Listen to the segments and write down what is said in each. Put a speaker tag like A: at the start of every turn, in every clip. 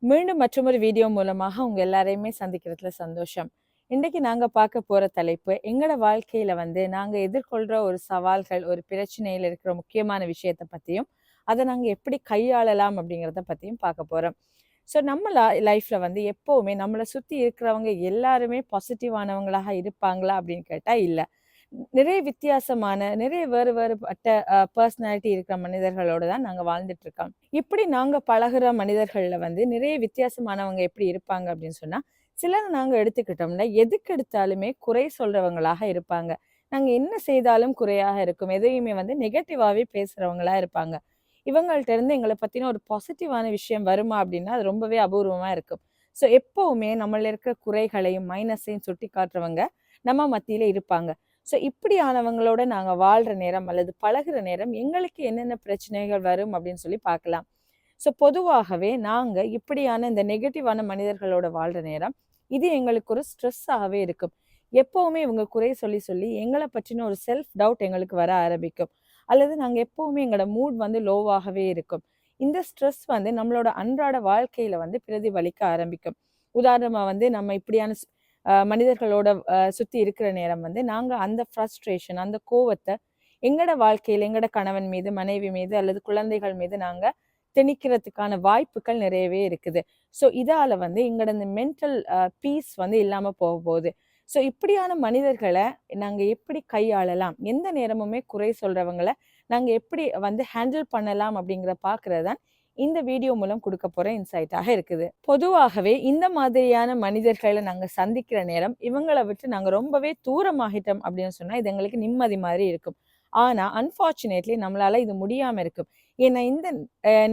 A: மீண்டும் மற்றொரு வீடியோ மூலமாக உங்க எல்லாரையுமே சந்திக்கிறதுல சந்தோஷம். இன்றைக்கு நாங்க பார்க்க போற தலைப்பு, எங்களோட வாழ்க்கையில நாங்க எதிர்கொள்ற ஒரு சவால்கள், ஒரு பிரச்சனையில இருக்கிற முக்கியமான விஷயத்த பத்தியும், அதை நாங்க எப்படி கையாளலாம் அப்படிங்கிறத பத்தியும் பார்க்க போறோம். ஸோ நம்ம லைஃப்ல எப்பவுமே நம்மளை சுத்தி இருக்கிறவங்க எல்லாருமே பாசிட்டிவானவங்களாக இருப்பாங்களா அப்படின்னு கேட்டா இல்ல. நிறைய வித்தியாசமான, நிறைய வேறு வேறுபட்ட பர்சனாலிட்டி இருக்கிற மனிதர்களோட தான் நாங்க வாழ்ந்துட்டு இருக்கோம். இப்படி நாங்க பழகுற மனிதர்கள்ல நிறைய வித்தியாசமானவங்க எப்படி இருப்பாங்க அப்படின்னு சொன்னா, சிலர் நாங்க எடுத்துக்கிட்டோம்னா எதுக்கு எடுத்தாலுமே குறை சொல்றவங்களாக இருப்பாங்க. நாங்க என்ன செய்தாலும் குறையாக இருக்கும். எதையுமே நெகட்டிவாவே பேசுறவங்களா இருப்பாங்க. இவங்கள்ட்ட இருந்து எங்களை பத்தின ஒரு பாசிட்டிவான விஷயம் வருமா அப்படின்னா அது ரொம்பவே அபூர்வமா இருக்கும். ஸோ எப்பவுமே நம்மள இருக்கிற குறைகளையும் மைனஸையும் சுட்டி காட்டுறவங்க நம்ம மத்தியில இருப்பாங்க. ஸோ இப்படியானவங்களோட நாங்க வாழ்ற நேரம் அல்லது பழகுற நேரம் எங்களுக்கு என்னென்ன பிரச்சனைகள் வரும் அப்படின்னு சொல்லி பார்க்கலாம். ஸோ பொதுவாகவே நாங்க இப்படியான இந்த நெகட்டிவான மனிதர்களோட வாழ்ற நேரம் இது எங்களுக்கு ஒரு ஸ்ட்ரெஸ்ஸாகவே இருக்கும். எப்பவுமே இவங்க குறை சொல்லி சொல்லி எங்களை பற்றின ஒரு செல்ஃப் டவுட் எங்களுக்கு வர ஆரம்பிக்கும். அல்லது நாங்க எப்பவுமே எங்களோட மூட் லோவாகவே இருக்கும். இந்த ஸ்ட்ரெஸ் நம்மளோட அன்றாட வாழ்க்கையில பிரதிபலிக்க ஆரம்பிக்கும். உதாரணமா நம்ம இப்படியான மனிதர்களோட சுத்தி இருக்கிற நேரம் நாங்க அந்த ஃப்ரஸ்ட்ரேஷன், அந்த கோவத்தை எங்கட வாழ்க்கையில எங்கட கணவன் மீது, மனைவி மீது அல்லது குழந்தைகள் மீது நாங்க திணிக்கிறதுக்கான வாய்ப்புகள் நிறையவே இருக்குது. ஸோ இதால எங்களோட இந்த மென்டல் பீஸ் இல்லாம போக போகுது. ஸோ இப்படியான மனிதர்களை நாங்க எப்படி கையாளலாம், எந்த நேரமுமே குறை சொல்றவங்களை நாங்க எப்படி ஹேண்டில் பண்ணலாம் அப்படிங்கிற பார்க்கறது தான் இந்த வீடியோ மூலம் கொடுக்க போற இன்சைட்டாக இருக்குது. பொதுவாகவே இந்த மாதிரியான மனிதர்களை நாங்க சந்திக்கிற நேரம் இவங்களை விட்டு நாங்க ரொம்பவே தூரமாகிட்டோம் அப்படின்னு சொன்னா இது எங்களுக்கு நிம்மதி மாதிரி இருக்கும். ஆனா அன்பார்ச்சுனேட்லி நம்மளால இது முடியாம இருக்கும். ஏன்னா இந்த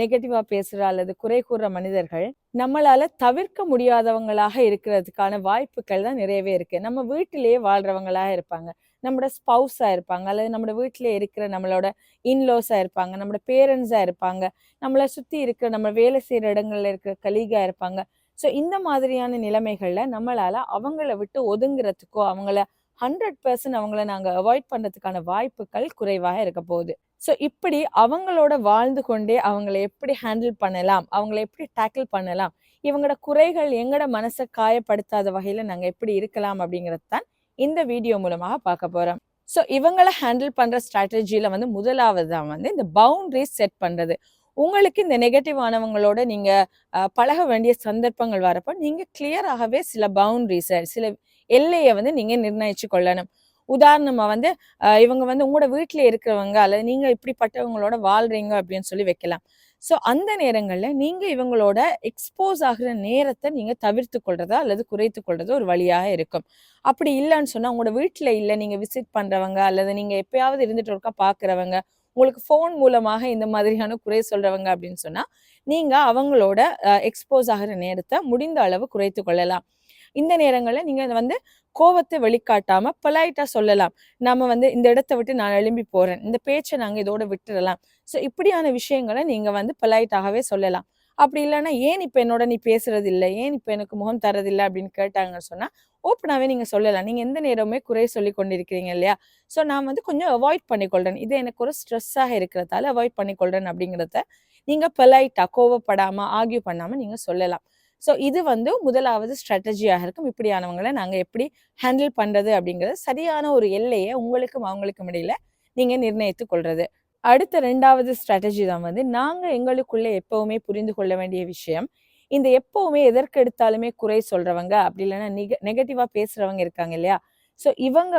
A: நெகட்டிவா பேசுற அல்லது குறை கூறுற மனிதர்கள் நம்மளால தவிர்க்க முடியாதவங்களாக இருக்கிறதுக்கான வாய்ப்புகள் தான் நிறையவே இருக்கு. நம்ம வீட்டிலேயே வாழ்றவங்களாக இருப்பாங்க, நம்மளோட ஸ்பௌஸா இருப்பாங்க, அல்லது நம்ம வீட்டிலே இருக்கிற நம்மளோட இன்லோஸா இருப்பாங்க, நம்மளோட பேரண்ட்ஸா இருப்பாங்க, நம்மளை சுத்தி இருக்கிற நம்ம வேலை செய்யற இடங்கள்ல இருக்கிற கலீகா இருப்பாங்க. ஸோ இந்த மாதிரியான நிலைமைகள்ல நம்மளால அவங்கள விட்டு ஒதுங்குறதுக்கோ அவங்கள 100% அவங்கள நாங்க அவாய்ட் பண்றதுக்கான வாய்ப்புகள் குறைவாக இருக்க போகுது. ஸோ இப்படி அவங்களோட வாழ்ந்து கொண்டே அவங்களை எப்படி ஹேண்டில் பண்ணலாம், அவங்களை எப்படி டேக்கிள் பண்ணலாம், இவங்களோட குறைகள் எங்கட மனசை காயப்படுத்தாத வகையில நாங்க எப்படி இருக்கலாம் அப்படிங்கிறது தான் இந்த வீடியோ மூலமாக பார்க்க போறோம். ஸோ இவங்களை ஹேண்டில் பண்ற ஸ்ட்ராட்டஜியில முதலாவது தான் இந்த பவுண்டரிஸ் செட் பண்றது. உங்களுக்கு இந்த நெகட்டிவ் ஆனவங்களோட நீங்க பழக வேண்டிய சந்தர்ப்பங்கள் வரப்போ நீங்க கிளியராகவே சில பவுண்டரிஸை, சில எல்லையை நீங்க நிர்ணயிச்சு கொள்ளணும். உதாரணமா இவங்க உங்களோட வீட்டுல இருக்கிறவங்க அல்லது நீங்க இப்படிப்பட்டவங்களோட வாழ்றீங்க அப்படின்னு சொல்லி வைக்கலாம். ஸோ அந்த நேரங்கள்ல நீங்க இவங்களோட எக்ஸ்போஸ் ஆகுற நேரத்தை நீங்க தவிர்த்து கொள்றதா அல்லது குறைத்து கொள்றது ஒரு வழியாக இருக்கும். அப்படி இல்லைன்னு சொன்னா உங்களோட வீட்டுல இல்லை, நீங்க விசிட் பண்றவங்க அல்லது நீங்க எப்பயாவது இருந்துட்டு இருக்கா பாக்குறவங்க, உங்களுக்கு ஃபோன் மூலமாக இந்த மாதிரியான குறை சொல்றவங்க அப்படின்னு சொன்னா நீங்க அவங்களோட எக்ஸ்போஸ் ஆகிற நேரத்தை முடிந்த அளவு குறைத்து கொள்ளலாம். இந்த நேரங்கள்ல நீங்க கோவத்தை வெளிக்காட்டாம பொலைட்டா சொல்லலாம். நம்ம இந்த இடத்த விட்டு நான் எழும்பி போறேன், இந்த பேச்சை நாங்க இதோட விட்டுறலாம். ஸோ இப்படியான விஷயங்களை நீங்க பொலைட்டாகவே சொல்லலாம். அப்படி இல்லைன்னா ஏன் இப்ப என்னோட நீ பேசுறது இல்லை, ஏன் இப்ப எனக்கு முகம் தரதில்லை அப்படின்னு கேட்டாங்கன்னு சொன்னா ஓப்பனாவே நீங்க சொல்லலாம். நீங்க எந்த நேரமே குறை சொல்லி கொண்டிருக்கிறீங்க இல்லையா, ஸோ நான் கொஞ்சம் அவாய்ட் பண்ணிக்கொள்றேன், இது எனக்கு ஒரு ஸ்ட்ரெஸ்ஸாக இருக்கிறதால அவாய்ட் பண்ணிக்கொள்றேன் அப்படிங்கிறத நீங்க பொலைட்டா கோவப்படாம ஆர்கியூ பண்ணாம நீங்க சொல்லலாம். ஸோ இது முதலாவது ஸ்ட்ராட்டஜியாக இருக்கும். இப்படியானவங்களை நாங்க எப்படி ஹேண்டில் பண்றது அப்படிங்கிறது சரியான ஒரு எல்லையை உங்களுக்கும் அவங்களுக்கும் இடையில நீங்க நிர்ணயித்து கொள்றது. அடுத்த 2வது ஸ்ட்ராட்டஜி தான் நாங்க எங்களுக்குள்ள எப்பவுமே புரிந்து கொள்ள வேண்டிய விஷயம், இந்த எப்பவுமே எதற்கு எடுத்தாலுமே குறை சொல்றவங்க அப்படி இல்லைன்னா நெகட்டிவா பேசுறவங்க இருக்காங்க இல்லையா, ஸோ இவங்க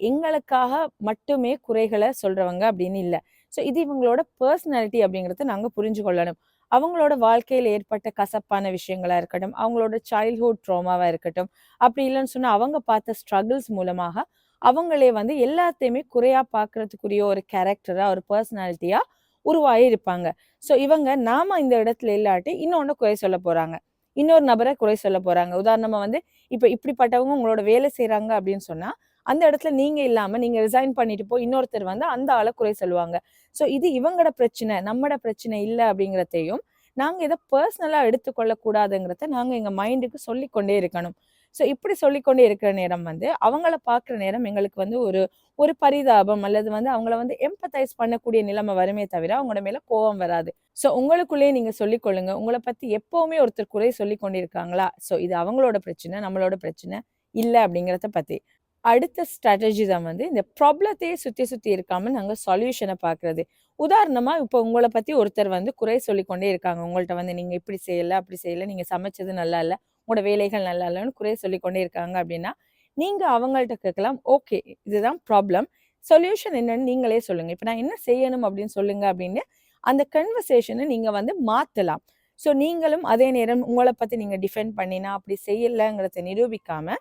A: எங்களுக்காக மட்டுமே குறைகளை சொல்றவங்க அப்படின்னு இல்லை. ஸோ இது இவங்களோட பர்சனாலிட்டி அப்படிங்கிறத நாங்க புரிஞ்சு கொள்ளணும். அவங்களோட வாழ்க்கையில் ஏற்பட்ட கசப்பான விஷயங்களா இருக்கட்டும், அவங்களோட சைல்ட்ஹுட் ட்ராமாவா இருக்கட்டும், அப்படி இல்லைன்னு சொன்னா அவங்க பார்த்த ஸ்ட்ரகிள்ஸ் மூலமாக அவங்களே எல்லாத்தையுமே குறையா பார்க்கறதுக்குரிய ஒரு கேரக்டரா, ஒரு பர்சனாலிட்டியா உருவாகி இருப்பாங்க. ஸோ இவங்க நாம இந்த இடத்துல இல்லாட்டி இன்னொன்னு குறை சொல்ல போறாங்க, இன்னொரு நபரை குறை சொல்ல போறாங்க. உதாரணமா இப்ப இப்படிப்பட்டவங்க உங்களோட வேலை செய்யறாங்க அப்படின்னு சொன்னா அந்த இடத்துல நீங்க இல்லாம நீங்க ரிசைன் பண்ணிட்டு போய் இன்னொருத்தர் அந்த ஆளை குறை சொல்லுவாங்க. ஸோ இது இவங்களோட பிரச்சனை, நம்மட பிரச்சனை இல்லை அப்படிங்கிறதையும் நாங்க இத பர்சனலா எடுத்துக்கொள்ளக்கூடாதுங்கிறத நாங்க எங்க மைண்டுக்கு சொல்லிக்கொண்டே இருக்கணும். ஸோ இப்படி சொல்லிக்கொண்டே இருக்கிற நேரம் வந்து, அவங்கள பார்க்குற நேரம் எங்களுக்கு வந்து ஒரு ஒரு பரிதாபம் அல்லது வந்து அவங்கள வந்து எம்பத்தைஸ் பண்ணக்கூடிய நிலைமை வருமே தவிர, அவங்களோட மேல கோவம் வராது. ஸோ உங்களுக்குள்ளேயே நீங்க சொல்லிக் கொள்ளுங்க. உங்கள பத்தி எப்பவுமே ஒருத்தர் குறை சொல்லிக் கொண்டிருக்காங்களா? ஸோ இது அவங்களோட பிரச்சனை, நம்மளோட பிரச்சனை இல்ல அப்படிங்கிறத பத்தி. அடுத்த ஸ்ட்ராட்டஜி தான் வந்து இந்த ப்ராப்ளத்தையே சுத்தி சுத்தி இருக்காம நாங்க சொல்யூஷன பார்க்குறது. உதாரணமா இப்போ உங்கள பத்தி ஒருத்தர் வந்து குறை சொல்லிக் கொண்டே இருக்காங்க. உங்கள்ட்ட வந்து நீங்க இப்படி செய்யல, அப்படி செய்யல, நீங்க சமைச்சது நல்லா இல்ல, உங்களோட வேலைகள் நல்லா இல்லன்னு குறை சொல்லிக் கொண்டே இருக்காங்க அப்படின்னா, நீங்க அவங்கள்ட்ட கேட்கலாம், ஓகே இதுதான் ப்ராப்ளம். சொல்யூஷன் என்னன்னு நீங்களே சொல்லுங்க. இப்ப நான் என்ன செய்யணும் அப்படின்னு சொல்லுங்க அப்படின்னு அந்த கன்வர்சேஷன நீங்க வந்து மாத்தலாம். ஸோ நீங்களும் அதே நேரம் உங்கள பத்தி நீங்க டிஃபெண்ட் பண்ணி நான் அப்படி செய்யலங்கிறத நிரூபிக்காம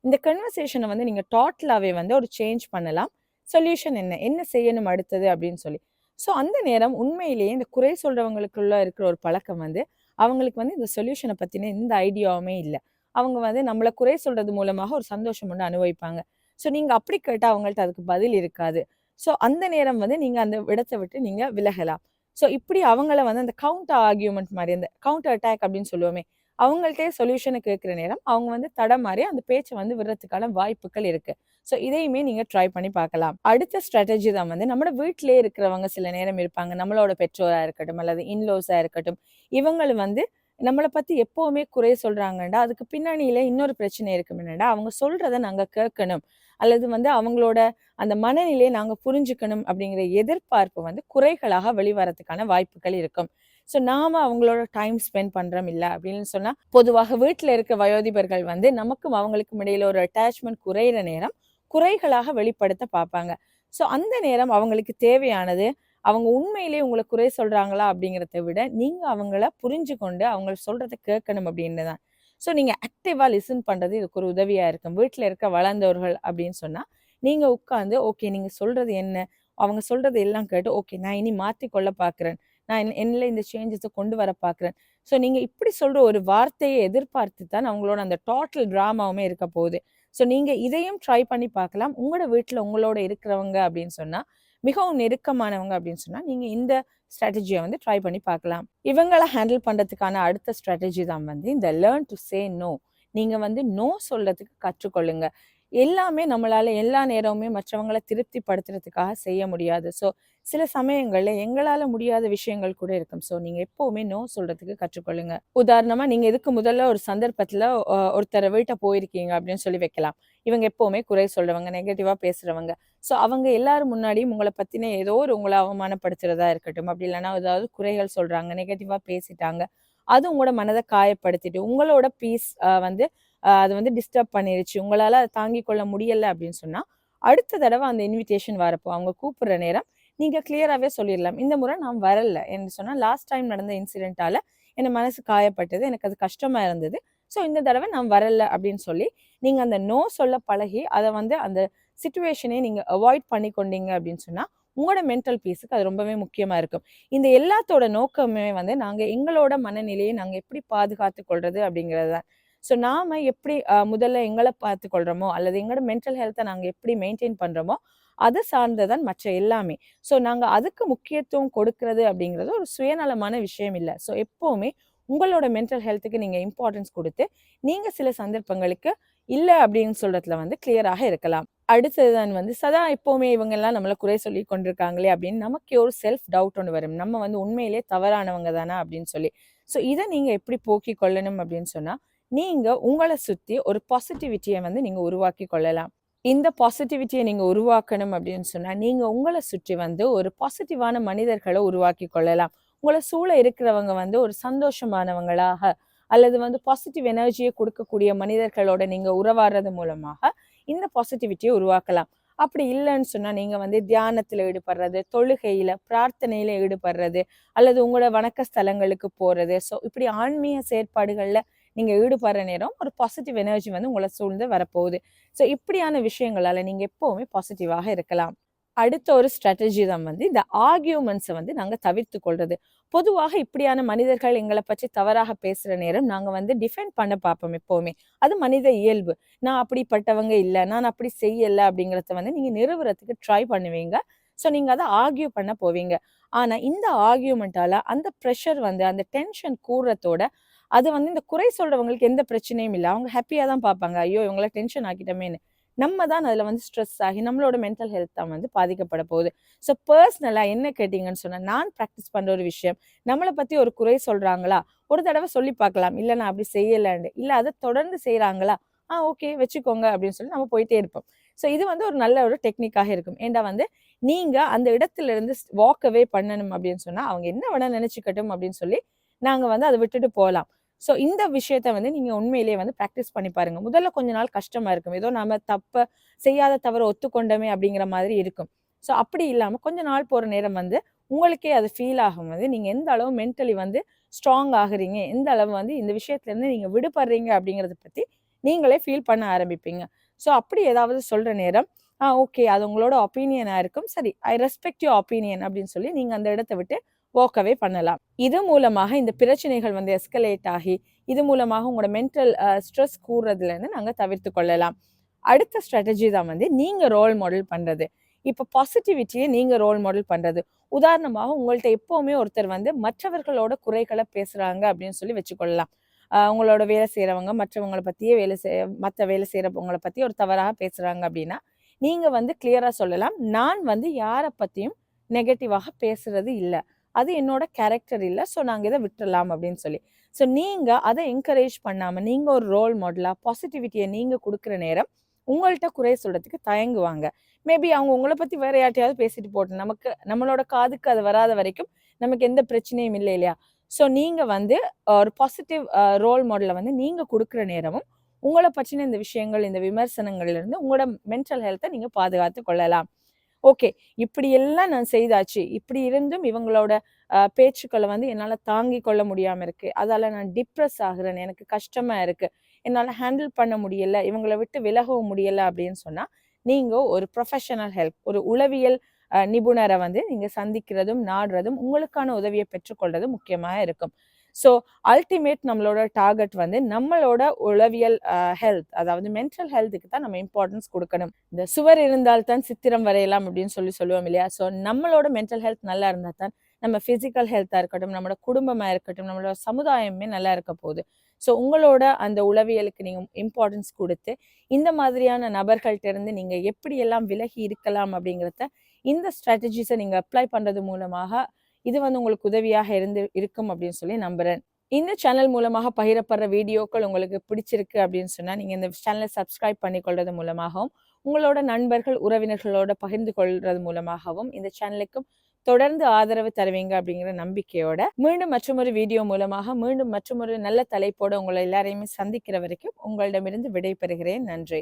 A: இந்த கன்வர்சேஷன வந்து நீங்க டோட்டலாவே வந்து ஒரு சேஞ்ச் பண்ணலாம். சொல்யூஷன் என்ன? என்ன செய்யணும் அடுத்தது அப்படின்னு சொல்லி. ஸோ அந்த நேரம் உண்மையிலேயே இந்த குறை சொல்றவங்களுக்குள்ள இருக்கிற ஒரு பழக்கம் வந்து, அவங்களுக்கு வந்து இந்த சொல்யூஷன பத்தின எந்த ஐடியாவுமே இல்ல. அவங்க வந்து நம்மள குறை சொல்றது மூலமாக ஒரு சந்தோஷம் ஒண்ணு அனுபவிப்பாங்க. ஸோ நீங்க அப்படி கேட்டா அவங்கள்ட்ட அதுக்கு பதில் இருக்காது. ஸோ அந்த நேரம் வந்து நீங்க அந்த இடத்த விட்டு நீங்க விலகலாம். ஸோ இப்படி அவங்கள வந்து அந்த கவுண்டர் ஆர்கியூமென்ட் மாரி, அந்த கவுண்டர் அட்டாக் அப்படின்னு சொல்லுவோமே, அவங்கள்ட்டயே சொல்யூஷன கேட்கிற நேரம், அவங்க வந்து தடமாறி அந்த பேச்ச வந்து விடுறதுக்கான வாய்ப்புகள் இருக்கு. ஸோ இதையுமே நீங்க ட்ரை பண்ணி பார்க்கலாம். அடுத்த ஸ்ட்ராட்டஜி தான் வந்து நம்மோட வீட்டிலேயே இருக்கிறவங்க சில நேரம் இருப்பாங்க. நம்மளோட பெற்றோரா இருக்கட்டும், அல்லது இன்லோஸா இருக்கட்டும். இவங்களும் வந்து நம்மள பத்தி எப்பவுமே குறை சொல்றாங்கன்டா, அதுக்கு பின்னணியில இன்னொரு பிரச்சனை இருக்கும் என்னடா, அவங்க சொல்றத நாங்க கேட்கணும். அல்லது வந்து அவங்களோட அந்த மனநிலையை நாங்க புரிஞ்சுக்கணும் அப்படிங்கிற எதிர்பார்ப்பு வந்து குறைகளாக வெளிவரத்துக்கான வாய்ப்புகள் இருக்கும். ஸோ நாம அவங்களோட டைம் ஸ்பெண்ட் பண்றோம் இல்ல அப்படின்னு சொன்னா, பொதுவாக வீட்ல இருக்க வயோதிபர்கள் வந்து நமக்கும் அவங்களுக்கும் இடையில ஒரு அட்டாச்மெண்ட் குறையிற நேரம், குறைகளாக வெளிப்படுத்த பார்ப்பாங்க. ஸோ அந்த நேரம் அவங்களுக்கு தேவையானது, அவங்க உண்மையிலேயே உங்கள குறை சொல்றாங்களா அப்படிங்கிறத விட, நீங்க அவங்கள புரிஞ்சு கொண்டு அவங்க சொல்றத கேட்கணும் அப்படின்னு தான். ஸோ நீங்க ஆக்டிவா லிசன் பண்றது இதுக்கு ஒரு உதவியா இருக்கும். வீட்ல இருக்க வளர்ந்தவர்கள் அப்படின்னு சொன்னா, நீங்க உட்கார்ந்து ஓகே நீங்க சொல்றது என்ன? அவங்க சொல்றது எல்லாம் கேட்டு, ஓகே நான் இனி மாத்திக்கொள்ள பார்க்கிறேன். நான் என்னில இந்த சேஞ்சஸ கொண்டு வர பார்க்கிறேன். ஸோ நீங்க இப்படி சொல்ற ஒரு வார்த்தையை எதிர்பார்த்து தான் அவங்களோட அந்த டோட்டல் டிராமாவுமே இருக்க போகுது. ஸோ நீங்க இதையும் ட்ரை பண்ணி பார்க்கலாம். உங்களோட வீட்ல உங்களோட இருக்கிறவங்க அப்படின்னு சொன்னா, மிகவும் நெருக்கமானவங்க அப்படின்னு சொன்னா, நீங்க இந்த ஸ்ட்ராட்டஜிய வந்து ட்ரை பண்ணி பார்க்கலாம். இவங்கள ஹேண்டில் பண்றதுக்கான அடுத்த ஸ்ட்ராட்டஜி தான் வந்து இந்த லேர்ன் டூ சே நோ. நீங்க வந்து நோ சொல்றதுக்கு கற்றுக்கொள்ளுங்க. எல்லாமே நம்மளால எல்லா நேரமுமே மற்றவங்கள திருப்திப்படுத்துறதுக்காக செய்ய முடியாது. ஸோ சில சமயங்கள்ல எங்களால முடியாத விஷயங்கள் கூட இருக்கும். ஸோ நீங்க எப்பவுமே நோ சொல்றதுக்கு கற்றுக்கொள்ளுங்க. உதாரணமா நீங்க இதுக்கு முதல்ல ஒரு சந்தர்ப்பத்துல ஒருத்தர வீட்ட போயிருக்கீங்க அப்படின்னு சொல்லி வைக்கலாம். இவங்க எப்பவுமே குறை சொல்றவங்க, நெகட்டிவா பேசுறவங்க. ஸோ அவங்க எல்லாரும் முன்னாடியும் உங்கள பத்தின ஏதோ ஒரு உங்கள அவமானப்படுத்துறதா இருக்கட்டும், அப்படி இல்லன்னா ஏதாவது குறைகள் சொல்றாங்க, நெகட்டிவா பேசிட்டாங்க. அது உங்களோட மனத காயப்படுத்திட்டு, உங்களோட பீஸ் வந்து அது வந்து டிஸ்டர்ப் பண்ணிருச்சு. உங்களால அத தாங்கிக் கொள்ள முடியல அப்படின்னு சொன்னா, அடுத்த தடவ அந்த இன்விடேஷன் வரப்போ, அவங்க கூப்பிடுற நேரம் நீங்க கிளியராவே சொல்லிரலாம். இந்த முறை நான் வரல என்று சொன்னா, லாஸ்ட் டைம் நடந்த இன்சிடென்ட்டால என் மனசு காயப்பட்டது. எனக்கு அது கஷ்டமா இருந்தது. ஸோ இந்த தடவ நான் வரல அப்படின்னு சொல்லி, நீங்க அந்த நோ சொல்ல பழகி, அத வந்து அந்த சிச்சுவேஷனே நீங்க அவாய்ட் பண்ணி கொண்டீங்க அப்படின்னு சொன்னா, உங்களோட மென்டல் பீஸ்க்கு அது ரொம்பவே முக்கியமா இருக்கும். இந்த எல்லாத்தோட நோக்கமே வந்து, நாங்க எங்களோட மனநிலையை நாங்க எப்படி பாதுகாத்துக் கொள்றது அப்படிங்கிறது தான். ஸோ நாம எப்படி முதல்ல எங்கள பார்த்துக்கொள்றோமோ, அல்லது எங்களோட மென்டல் ஹெல்த்த நாங்க எப்படி மெயின்டெயின் பண்றோமோ, அத சார்ந்தது தான் மற்ற எல்லாமே. ஸோ நாங்க அதுக்கு முக்கியத்துவம் கொடுக்கிறது அப்படிங்கிறது ஒரு சுயநலமான விஷயம் இல்ல. ஸோ எப்பவுமே உங்களோட மென்டல் ஹெல்த்துக்கு நீங்க இம்பார்ட்டன்ஸ் குடுத்து, நீங்க சில சந்தர்ப்பங்களுக்கு இல்ல அப்படின்னு சொல்றதுல வந்து கிளியராக இருக்கலாம். அடுத்தது தான் வந்து சதா எப்பவுமே இவங்கலாம் நம்மள குறை சொல்லிக் கொண்டிருக்காங்களே அப்படின்னு நமக்கே ஒரு செல்ஃப் டவுட் ஒண்ணு வரும். நம்ம வந்து உண்மையிலேயே தவறானவங்க தானா அப்படின்னு சொல்லி. ஸோ இத நீங்க எப்படி போக்கிக் கொள்ளணும் அப்படின்னு சொன்னா, நீங்க உங்கள சுத்தி ஒரு பாசிட்டிவிட்டிய வந்து நீங்க உருவாக்கிக் கொள்ளலாம். இந்த பாசிட்டிவிட்டிய நீங்க உருவாக்கணும் அப்படின்னு சொன்னா, நீங்க உங்கள சுற்றி வந்து ஒரு பாசிட்டிவான மனிதர்கள உருவாக்கிக் கொள்ளலாம். உங்கள சூழ இருக்கிறவங்க வந்து ஒரு சந்தோஷமானவங்களாக, அல்லது வந்து பாசிட்டிவ் எனர்ஜிய குடுக்கக்கூடிய மனிதர்களோட நீங்க உறவாடுறது மூலமாக, இந்த பாசிட்டிவிட்டிய உருவாக்கலாம். அப்படி இல்லன்னு சொன்னா, நீங்க வந்து தியானத்துல ஈடுபடுறது, தொழுகையில, பிரார்த்தனையில ஈடுபடுறது, அல்லது உங்களோட வணக்க ஸ்தலங்களுக்கு போறது. ஸோ இப்படி ஆன்மீக செயற்பாடுகள்ல நீங்க ஈடுபடுற நேரம், ஒரு பாசிட்டிவ் எனர்ஜி வந்து உங்கள சூழ்ந்து வரப்போகுது. ஸோ இப்படியான விஷயங்களால நீங்க எப்பவுமே பாசிட்டிவாக இருக்கலாம். அடுத்த ஒரு ஸ்ட்ராட்டஜி தான் வந்து இந்த ஆர்கியூமெண்ட்ஸ வந்து நாங்க தவிர்த்துக் கொள்றது. பொதுவாக இப்படியான மனிதர்கள் எங்கள பற்றி தவறாக பேசுற நேரம், நாங்க வந்து டிஃபெண்ட் பண்ண பார்ப்போம் எப்பவுமே. அது மனித இயல்பு. நான் அப்படிப்பட்டவங்க இல்ல, நான் அப்படி செய்யல அப்படிங்கிறத வந்து நீங்க நிறுவுறதுக்கு ட்ரை பண்ணுவீங்க. ஸோ நீங்க அத ஆர்கியூ பண்ண போவீங்க. ஆனா இந்த ஆர்கியூமெண்டால அந்த ப்ரெஷர் வந்து அந்த டென்ஷன் கூடுறதோட அது வந்து இந்த குறை சொல்றவங்களுக்கு எந்த பிரச்சனையும் இல்ல. அவங்க ஹேப்பியா தான் பார்ப்பாங்க. ஐயோ! இவங்கள டென்ஷன் ஆக்கிட்டோமேன்னு. நம்ம தான் அதுல வந்து ஸ்ட்ரெஸ் ஆகி நம்மளோட மென்டல் ஹெல்த் தான் வந்து பாதிக்கப்பட போகுது. ஸோ பர்சனலா என்ன கேட்டீங்கன்னு சொன்னா, நான் பிராக்டிஸ் பண்ற ஒரு விஷயம், நம்மள பத்தி ஒரு குறை சொல்றாங்களா, ஒரு தடவ சொல்லி பார்க்கலாம். இல்ல நான் அப்படி செய்யலன்னு. இல்ல அத தொடர்ந்து செய்றாங்களா, ஓகே வச்சுக்கோங்க அப்படின்னு சொல்லி நம்ம போயிட்டே இருப்போம். ஸோ இது வந்து ஒரு நல்ல ஒரு டெக்னிக்காக இருக்கும். ஏன்டா வந்து நீங்க அந்த இடத்துல இருந்து வாக் அவே பண்ணணும் அப்படின்னு சொன்னா, அவங்க என்ன வேணா நெனச்சுக்கட்டும் அப்படின்னு சொல்லி, நாங்க வந்து அத விட்டுட்டு போலாம். ஸோ இந்த விஷயத்த வந்து நீங்க உண்மையிலேயே வந்து பிராக்டிஸ் பண்ணி பாருங்க. முதல்ல கொஞ்ச நாள் கஷ்டமா இருக்கும். ஏதோ நாம செய்யாத தவற ஒத்துக்கொண்டோமே அப்படிங்கிற மாதிரி இருக்கும். ஸோ அப்படி இல்லாம கொஞ்ச நாள் போற நேரம் வந்து உங்களுக்கே அது ஃபீல் ஆகும் வந்து நீங்க எந்த அளவு மென்டலி வந்து ஸ்ட்ராங் ஆகுறீங்க, எந்த அளவு வந்து இந்த விஷயத்துல இருந்து நீங்க விடுபடுறீங்க அப்படிங்கிறத பத்தி நீங்களே ஃபீல் பண்ண ஆரம்பிப்பீங்க. ஸோ அப்படி ஏதாவது சொல்ற நேரம், ஓகே அது உங்களோட ஒப்பீனியனா இருக்கும். சரி ஐ ரெஸ்பெக்ட் யூர் ஒப்பீனியன் அப்படின்னு சொல்லி நீங்க அந்த இடத்த விட்டு வாக் அவே பண்ணலாம். இது மூலமாக இந்த பிரச்சனைகள் வந்து எஸ்கலேட் ஆகி, இது மூலமாக உங்களோட மென்டல் ஸ்ட்ரெஸ் கூடுறதுலேருந்து நாங்க தவிர்த்து கொள்ளலாம். அடுத்த ஸ்ட்ராட்டஜி தான் வந்து நீங்க ரோல் மாடல் பண்றது. இப்ப பாசிட்டிவிட்டிய நீங்க ரோல் மாடல் பண்றது. உதாரணமாக உங்கள்ட்ட எப்பவுமே ஒருத்தர் வந்து மற்றவர்களோட குறைகள பேசுறாங்க அப்படின்னு சொல்லி வச்சுக்கொள்ளலாம். உங்களோட வேலை செய்றவங்க மற்றவங்கள பத்தியே மத்த வேலை செய்றவங்கள பத்தி ஒரு தவறாக பேசுறாங்க அப்படின்னா, நீங்க வந்து கிளியரா சொல்லலாம். நான் வந்து யார பத்தியும் நெகட்டிவாக பேசுறது இல்ல. அது என்னோட கேரக்டர் இல்ல. ஸோ நாங்க இத விட்டுறலாம் அப்படின்னு சொல்லி. ஸோ நீங்க அத என்கரேஜ் பண்ணாம, நீங்க ஒரு ரோல் மாடலா பாசிட்டிவிட்டிய நீங்க குடுக்குற நேரம், உங்கள்ட்ட குறை சொல்றதுக்கு தயங்குவாங்க. மேபி அவங்க உங்கள பத்தி வேற யார்ட்டயாவது பேசிட்டு போட்டும். நம்மளோட காதுக்கு அது வராத வரைக்கும் நமக்கு எந்த பிரச்சனையும் இல்ல இல்லையா? ஸோ நீங்க வந்து ஒரு பாசிட்டிவ் ரோல் மாடல வந்து நீங்க குடுக்குற நேரமும், உங்கள பற்றின இந்த விஷயங்கள், இந்த விமர்சனங்கள்ல இருந்து உங்களோட மென்டல் ஹெல்த்த நீங்க பாதுகாத்துக் கொள்ளலாம். ஓகே. இப்படியெல்லாம் நான் செய்தாச்சு. இப்படி இருந்தும் இவங்களோட பேச்சுக்கள வந்து என்னால தாங்கிக் கொள்ள முடியாம இருக்கு. அதால நான் டிப்ரஸ் ஆகுறேன். எனக்கு கஷ்டமா இருக்கு. என்னால ஹேண்டில் பண்ண முடியல. இவங்கள விட்டு விலகவும் முடியல அப்படின்னு சொன்னா, நீங்க ஒரு ப்ரொஃபஷனல் ஹெல்ப், ஒரு உளவியல் நிபுணர வந்து நீங்க சந்திக்கிறதும், நாடுறதும், உங்களுக்கான உதவிய பெற்றுக்கொள்றதும் முக்கியமா இருக்கும். ஸோ அல்டிமேட் நம்மளோட டார்கெட் வந்து நம்மளோட உளவியல் ஹெல்த், அதாவது மென்டல் ஹெல்த்துக்கு தான் நம்ம இம்பார்ட்டன்ஸ் குடுக்கணும். இந்த சுவர் இருந்தால் தான் சித்திரம் வரையலாம் அப்படின்னு சொல்லுவோம் இல்லையா? ஸோ நம்மளோட மென்டல் ஹெல்த் நல்லா இருந்தா தான் நம்ம பிசிக்கல் ஹெல்த்தா இருக்கட்டும், நம்மளோட குடும்பமா இருக்கட்டும், நம்மளோட சமுதாயமே நல்லா இருக்க போகுது. ஸோ உங்களோட அந்த உளவியலுக்கு நீங்க இம்பார்ட்டன்ஸ் குடுத்து, இந்த மாதிரியான நபர்கள்ட்ட இருந்து நீங்க எப்படியெல்லாம் விலகி இருக்கலாம் அப்படிங்கிறத, இந்த ஸ்ட்ராட்டஜிஸ நீங்க அப்ளை பண்றது மூலமாக, இது வந்து உங்களுக்கு உதவியாக இருக்கும் அப்படின்னு சொல்லி நம்புறேன். இந்த சேனல் மூலமாக பகிரப்படுற வீடியோக்கள் உங்களுக்கு பிடிச்சிருக்கு அப்படின்னு சொன்னா, நீங்க இந்த சேனலை சப்ஸ்கிரைப் பண்ணிக்கொள்றது மூலமாகவும், உங்களோட நண்பர்கள், உறவினர்களோட பகிர்ந்து கொள்றது மூலமாகவும், இந்த சேனலுக்கும் தொடர்ந்து ஆதரவு தருவீங்க அப்படிங்கிற நம்பிக்கையோட, மீண்டும் மற்றொரு வீடியோ மூலமாக, மீண்டும் மற்றொரு நல்ல தலைப்போட உங்கள எல்லாரையுமே சந்திக்கிற வரைக்கும் உங்களிடமிருந்து விடை பெறுகிறேன். நன்றி.